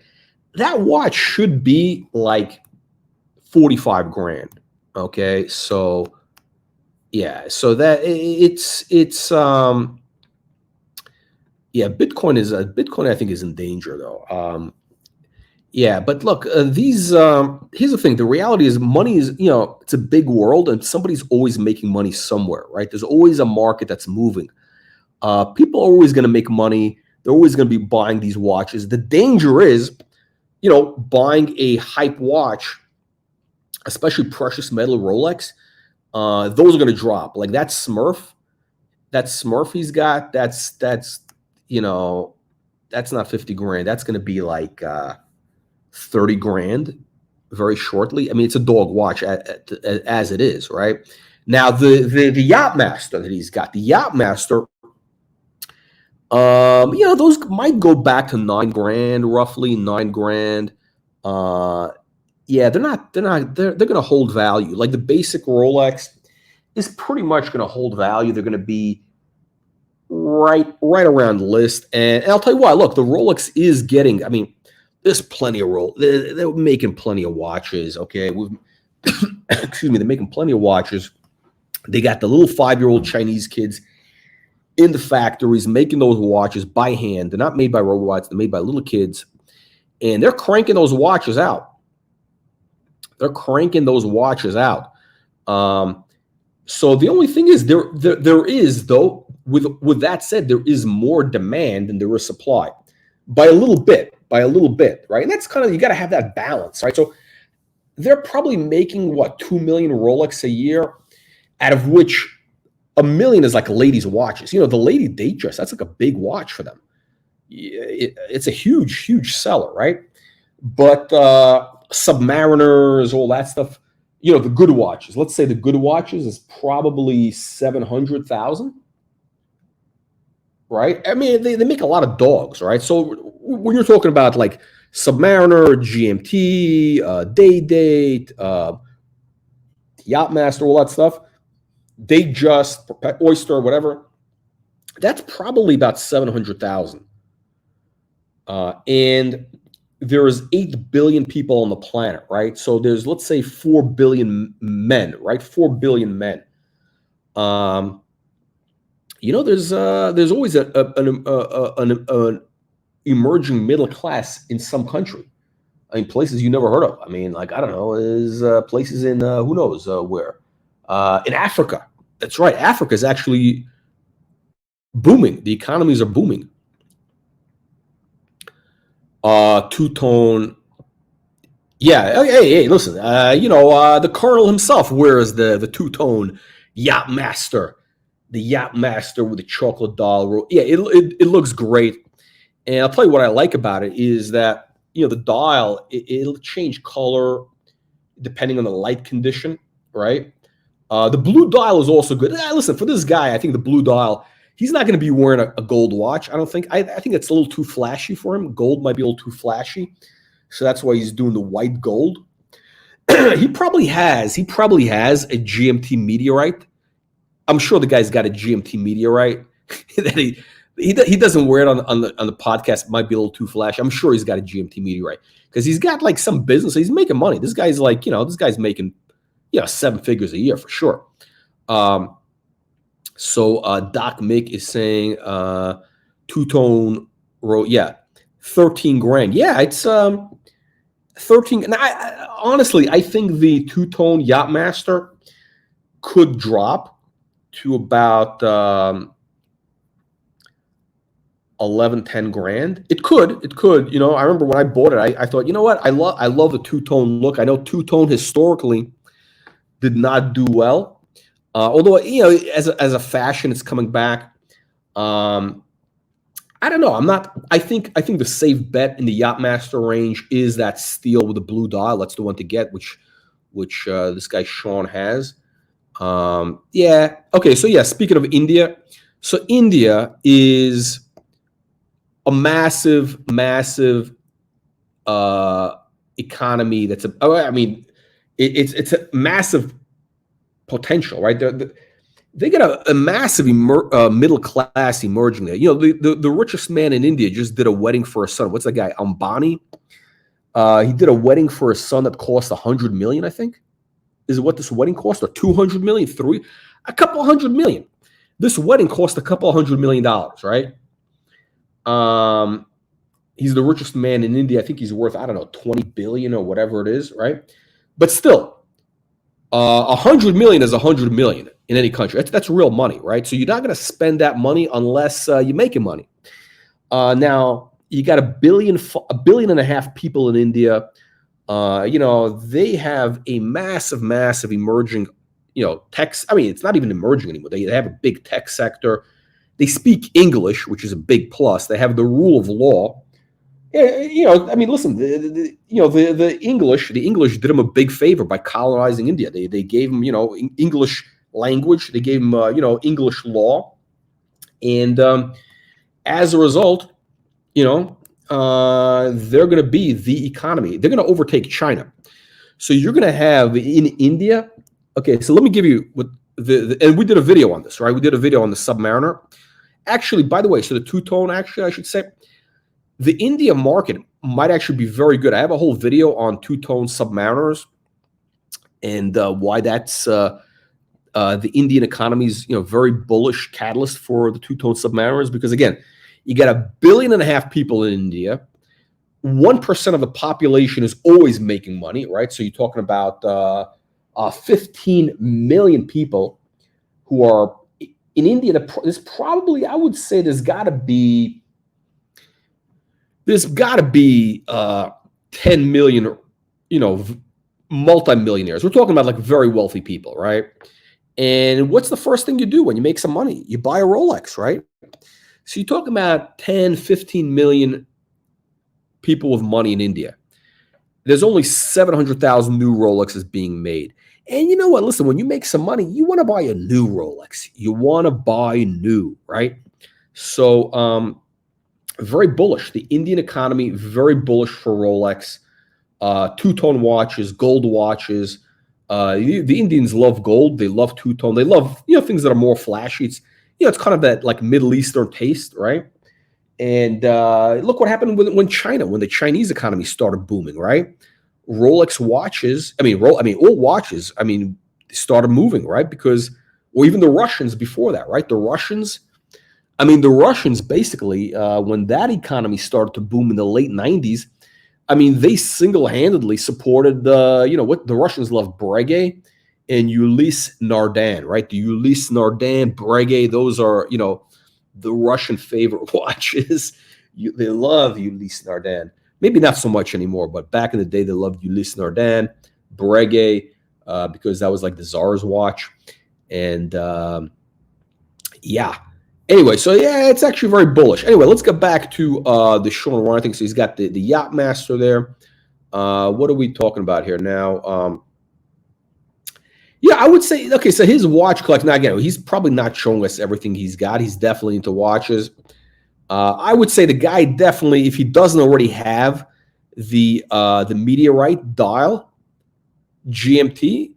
That watch should be like 45 grand. Okay, so yeah, so that it's yeah, Bitcoin I think is in danger though. Yeah, but look, here's the thing. The reality is money is, it's a big world and somebody's always making money somewhere, right? There's always a market that's moving. People are always going to make money. They're always going to be buying these watches. The danger is, buying a hype watch, especially precious metal Rolex, those are going to drop. Like that Smurf he's got, that's not 50 grand. That's going to be like 30 grand very shortly. I mean, it's a dog watch as it is, right? Now, the Yacht Master that he's got, the Yacht Master, those might go back to 9 grand, roughly 9 grand. Yeah, they're going to hold value. Like the basic Rolex is pretty much going to hold value. They're going to be right around list. And I'll tell you why. Look, the Rolex is getting, I mean, there's plenty of they're making plenty of watches, okay? Excuse me, they're making plenty of watches. They got the little 5-year-old Chinese kids in the factories making those watches by hand. They're not made by robots, they're made by little kids. And they're cranking those watches out. So the only thing is there is, though, with that said, there is more demand than there is supply by a little bit, right? And that's kind of, you got to have that balance, right? So they're probably making, what, 2 million Rolex a year, out of which 1 million is like ladies' watches. The lady date dress, that's like a big watch for them. It's a huge seller, right? But Submariners, all that stuff, the good watches. Let's say the good watches is probably 700,000, right? I mean, they make a lot of dogs, right? So when you're talking about like Submariner, GMT, Day Date, Yacht Master, all that stuff, they just Oyster, whatever, that's probably about 700,000. And there's 8 billion people on the planet, right? So there's, let's say, 4 billion men, right? 4 billion men. there's always an emerging middle class in some country. I mean, places you never heard of. I mean, like, I don't know, there's places in who knows where. In Africa. That's right. Africa is actually booming. The economies are booming. Two-tone. Yeah. Hey, listen, the colonel himself wears the two-tone yacht master. The yacht master with the chocolate doll. Yeah, it looks great. And I'll tell you what I like about it is that, the dial, it'll change color depending on the light condition, right? The blue dial is also good. Listen, for this guy, I think the blue dial, he's not going to be wearing a gold watch, I don't think. I think it's a little too flashy for him. Gold might be a little too flashy. So that's why he's doing the white gold. He probably has a GMT meteorite. I'm sure the guy's got a GMT meteorite that he doesn't wear it on the podcast. It might be a little too flashy. I'm sure he's got a GMT meteorite because he's got like some business. He's making money. This guy's like, this guy's making 7 figures a year for sure. So Doc Mick is saying two-tone row, 13 grand. Yeah, it's 13. And honestly, I think the two-tone Yachtmaster could drop to about 11, 10 grand. It could. I remember when I bought it, I thought, you know what? I love the two-tone look. I know two-tone historically did not do well. Although, as a fashion, it's coming back. I don't know. I think the safe bet in the Yachtmaster range is that steel with the blue dial. That's the one to get, which this guy Shawn has. Okay. So speaking of India, so India is a massive economy. It's a massive potential, right? They got a massive middle class emerging there. The richest man in India just did a wedding for a son. What's that guy, Ambani? He did a wedding for a son that cost $100 million, I think. Is what this wedding cost, or $200 million? A couple $100 million. This wedding cost a couple $100 million, right? He's the richest man in India. I think he's worth, I don't know, 20 billion or whatever it is, right? But still, 100 million is 100 million in any country. That's real money, right? So you're not going to spend that money unless you're making money. Now you got 1.5 billion people in India. They have a massive emerging, tech. I mean, it's not even emerging anymore. They have a big tech sector. They speak English, which is a big plus. They have the rule of law. Listen, the English did them a big favor by colonizing India. They gave them, English language. They gave them, English law. And as a result, they're going to be the economy. They're going to overtake China. So you're going to have in India. Okay, so let me give you what and we did a video on this, right? We did a video on the Submariner. Actually, by the way, so the two-tone, actually, I should say, the India market might actually be very good. I have a whole video on two-tone Submariners and why that's the Indian economy's very bullish catalyst for the two-tone Submariners. Because again, you got 1.5 billion people in India. 1% of the population is always making money, right? So you're talking about 15 million people who are in India. There's probably, I would say, there's got to be 10 million, multimillionaires. We're talking about like very wealthy people, right? And what's the first thing you do when you make some money? You buy a Rolex, right? So you're talking about 10, 15 million people with money in India. There's only 700,000 new Rolexes being made. And you know what? Listen, when you make some money, you want to buy a new Rolex. You want to buy new, right? So very bullish. The Indian economy, very bullish for Rolex. Two-tone watches, gold watches. The Indians love gold. They love two-tone. They love, things that are more flashy. It's kind of that like Middle Eastern taste, right? And look what happened when the Chinese economy started booming, right? Rolex watches, all watches, started moving, right? Because, or even the Russians before that, right? The Russians, I mean, the Russians basically, when that economy started to boom in the late 90s, I mean, they single-handedly supported what the Russians love, Breguet and Ulysse Nardin, right? The Ulysse Nardin, Breguet, those are, the Russian favorite watches. They love Ulysse Nardin. Maybe not so much anymore, but back in the day, they loved Ulysse Nardin, Breguet, because that was like the Tsar's watch. And yeah. Anyway, so yeah, it's actually very bullish. Anyway, let's get back to the Shawn Ryan thing. So he's got the Yachtmaster there. What are we talking about here now? Yeah, I would say, okay, so his watch collection, now again, he's probably not showing us everything he's got. He's definitely into watches. I would say the guy definitely, if he doesn't already have the Meteorite dial GMT,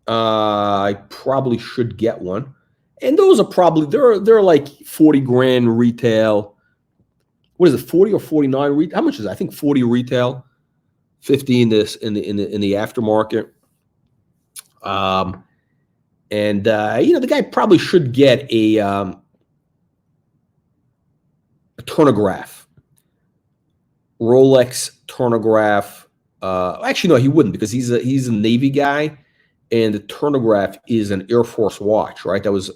I probably should get one. And those are probably, they're like 40 grand retail. What is it, 40 or 49 retail? How much is it? I think 40 retail, 50 in this in the aftermarket. The guy probably should get a turnograph, Rolex turnograph. Actually, no, he wouldn't, because he's a Navy guy, and the turnograph is an Air Force watch, right? That was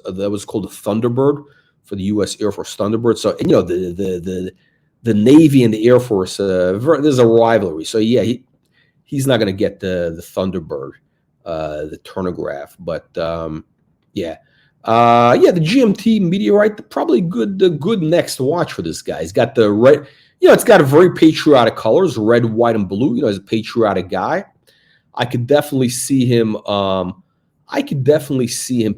called the Thunderbird for the U.S. Air Force Thunderbird. So, and, the Navy and the Air Force, there's a rivalry. So yeah, he's not going to get the Thunderbird, the turnograph, but yeah. The GMT Meteorite, probably good next watch for this guy. He's got the red, it's got a very patriotic colors, red, white, and blue. He's a patriotic guy. I could definitely see him.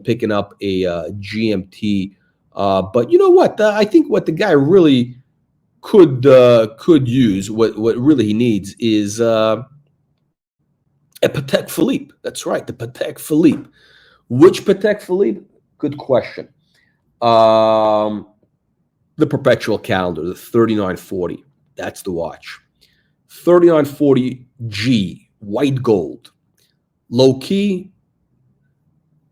Picking up a GMT. But you know what? I think what the guy really could use, what really he needs, is a Patek Philippe. That's right, the Patek Philippe. Which Patek Philippe? Good question. The perpetual calendar, the 3940. That's the watch. 3940G, white gold. Low key.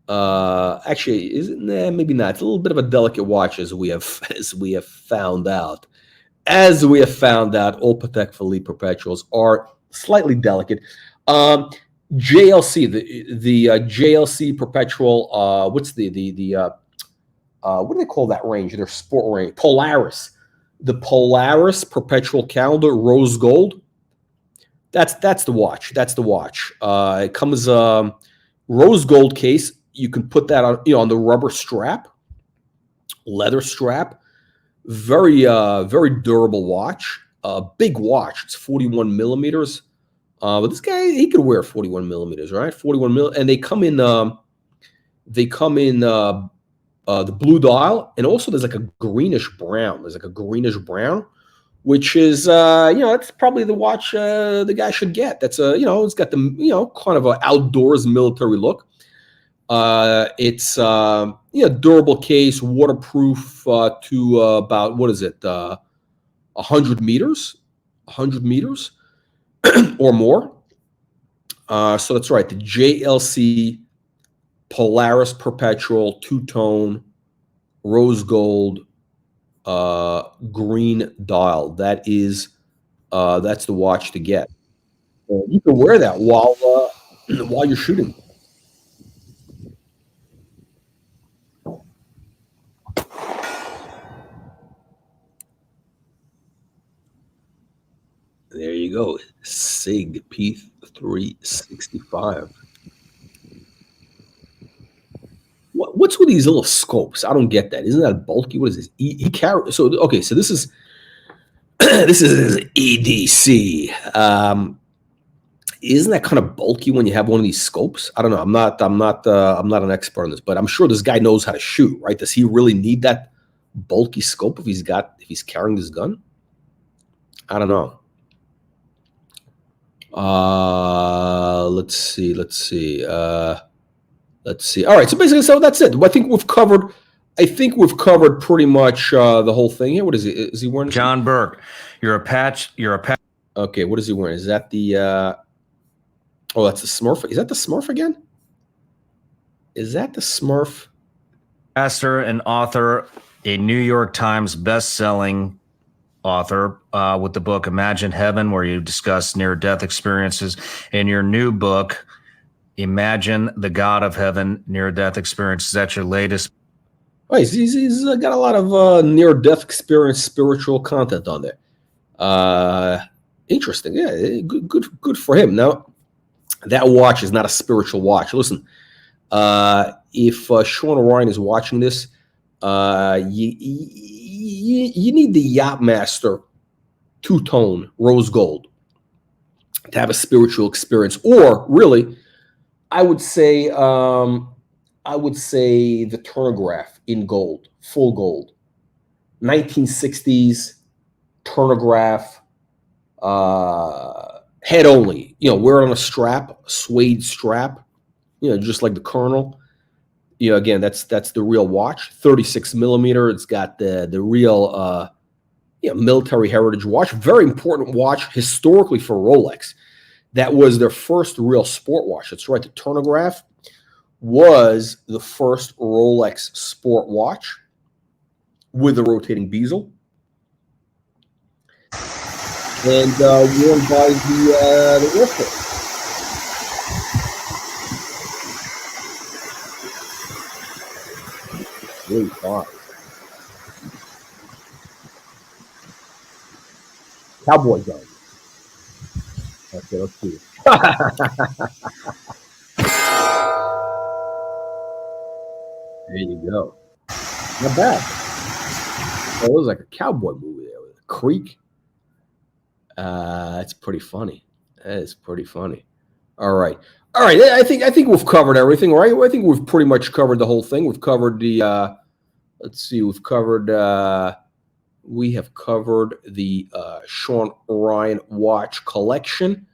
Actually, maybe not. It's a little bit of a delicate watch, as we have found out. All Patek Philippe perpetuals are slightly delicate. JLC, the JLC perpetual. What's the what do they call that range? Their sport range. Polaris, the Polaris perpetual calendar, rose gold. That's the watch. That's the watch. It comes rose gold case. You can put that on on the rubber strap, leather strap. Very durable watch. Big watch. It's 41 millimeters. But this guy, he could wear 41 millimeters, right? 41 mil, and they come in the blue dial, and also there's like a greenish brown. Which is that's probably the watch the guy should get. That's it's got the kind of an outdoors military look. It's durable case, waterproof to about, what is it, 100 meters or more. So that's right, the JLC Polaris Perpetual two-tone rose gold green dial. That's the watch to get. You can wear that while you're shooting. There you go, SIG P365. What's with these little scopes? I don't get that. Isn't that bulky? What is this? He carry. So okay. So this is this is EDC. Isn't that kind of bulky when you have one of these scopes? I don't know. I'm not an expert on this, but I'm sure this guy knows how to shoot, right? Does he really need that bulky scope if he's carrying this gun? I don't know. Let's see. All right. So basically, that's it. I think we've covered pretty much the whole thing here. What is he? Is he wearing? John Burke, you're a patch. Okay. What is he wearing? Is that the? Oh, that's the Smurf. Is that the Smurf again? Is that the Smurf? Pastor and author a New York Times best-selling author with the book Imagine Heaven, where you discuss near-death experiences. In your new book, Imagine the God of Heaven, Near-Death Experiences. That's your latest. Oh, he's got a lot of near-death experience spiritual content on there. Interesting. Yeah, good for him. Now, that watch is not a spiritual watch. Listen, if Shawn Orion is watching this, you need the Yachtmaster two-tone rose gold to have a spiritual experience. Or really, I would say the Turnograph in gold, full gold, 1960s Turnograph, head only. Wear it on a strap, a suede strap. Just like the Colonel. Again, that's the real watch, 36 millimeter. It's got the real military heritage watch. Very important watch historically for Rolex. That was their first real sport watch. That's right. The Turnograph was the first Rolex sport watch with a rotating bezel, and worn by the Air Force. Really fun. Cowboy gun. Okay, let's see. There you go. Not bad. Oh, it was like a cowboy movie there with a creek. That's pretty funny. That is pretty funny. All right. I think we've covered everything, right? I think we've pretty much covered the whole thing. We've covered the let's see, we have covered the Shawn Orion watch collection.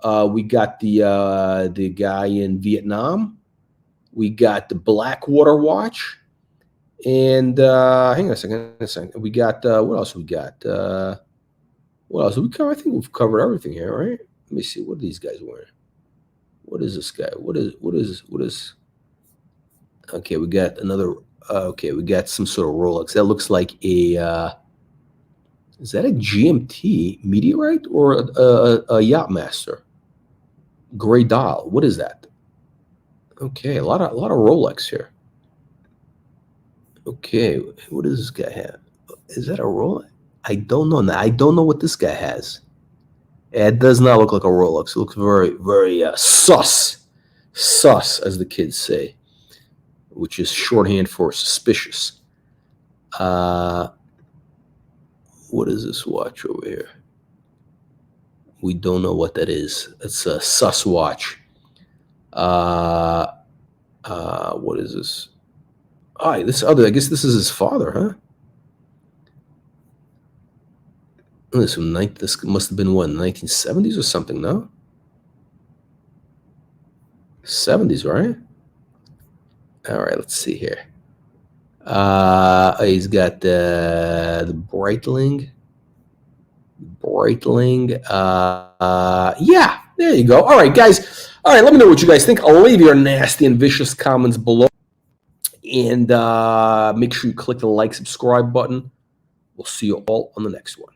We got the guy in Vietnam. We got the Blackwater watch. And hang on a second. We got what else we got? What else did we cover? I think we've covered everything here, right? Let me see. What are these guys wearing? What is this guy? What is okay, we got another okay, we got some sort of Rolex. That looks like a is that a GMT Meteorite or a Yachtmaster? Gray dial. What is that? Okay, a lot of Rolex here. Okay, what does this guy have? Is that a Rolex? I don't know. I don't know what this guy has. It does not look like a Rolex. It looks very, very sus, as the kids say, which is shorthand for suspicious. What is this watch over here? We don't know what that is. It's a sus watch. What is this? I guess this is his father, huh? This must have been what, 1970s or something, no? 70s, right? All right, let's see here. He's got the Breitling. Yeah, there you go. All right, guys. All right, let me know what you guys think. I'll leave your nasty and vicious comments below. And make sure you click the like, subscribe button. We'll see you all on the next one.